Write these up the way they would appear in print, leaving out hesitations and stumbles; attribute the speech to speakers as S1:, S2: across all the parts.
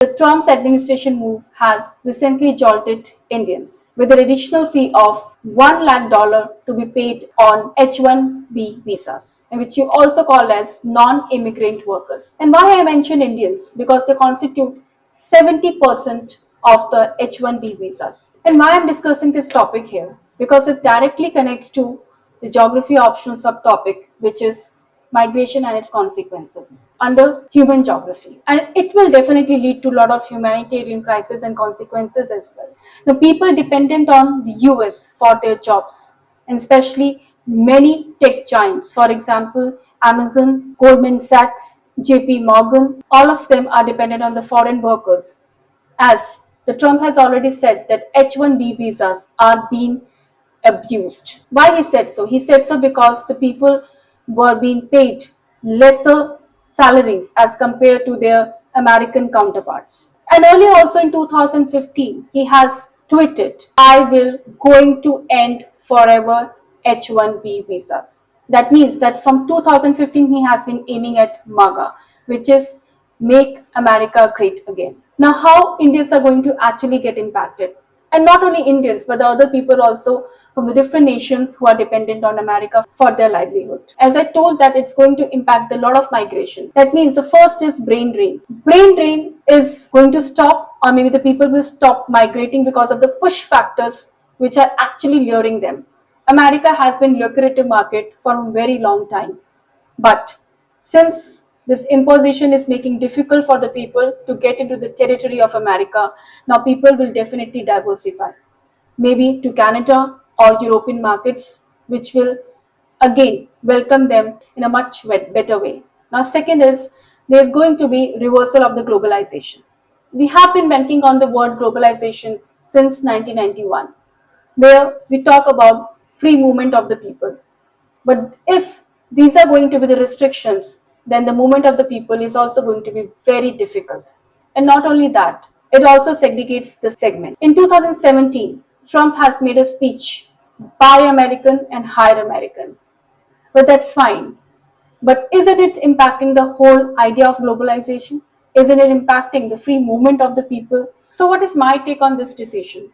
S1: The Trump's administration move has recently jolted Indians with an additional fee of $1 lakh to be paid on H-1B visas, which you also call as non-immigrant workers. And why I mention Indians? Because they constitute 70% of the H-1B visas. And why I'm discussing this topic here? Because it directly connects to the geography optional subtopic, which is migration and its consequences under human geography. And it will definitely lead to a lot of humanitarian crisis and consequences as well. Now, people dependent on the US for their jobs, and especially many tech giants, for example, Amazon, Goldman Sachs, JP Morgan, all of them are dependent on the foreign workers, as the Trump has already said that H-1B visas are being abused. Why he said so? He said so because the people were being paid lesser salaries as compared to their American counterparts. And earlier also in 2015, he has tweeted, I will going to end forever H-1B visas. That means that from 2015 he has been aiming at MAGA, which is Make America Great Again. Now, how Indians are going to actually get impacted? And not only Indians, but the other people also from the different nations who are dependent on America for their livelihood. As I told that it's going to impact a lot of migration. That means the first is brain drain. Brain drain is going to stop, or maybe the people will stop migrating because of the push factors which are actually luring them. America has been lucrative market for a very long time. But since this imposition is making difficult for the people to get into the territory of America, now people will definitely diversify, maybe to Canada or European markets, which will again welcome them in a much better way. Now, second is there's going to be reversal of the globalization. We have been banking on the word globalization since 1991, where we talk about free movement of the people. But if these are going to be the restrictions, then the movement of the people is also going to be very difficult. And not only that, it also segregates the segment. In 2017, Trump has made a speech, buy American and hire American. But that's fine. But isn't it impacting the whole idea of globalization? Isn't it impacting the free movement of the people? So, what is my take on this decision?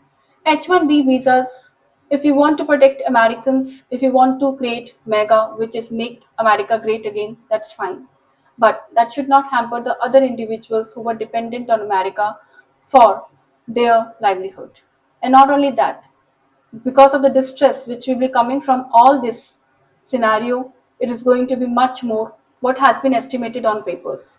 S1: H-1B visas, if you want to protect Americans, if you want to create MEGA, which is Make America Great Again, that's fine. But that should not hamper the other individuals who were dependent on America for their livelihood. And not only that, because of the distress which will be coming from all this scenario, it is going to be much more what has been estimated on papers.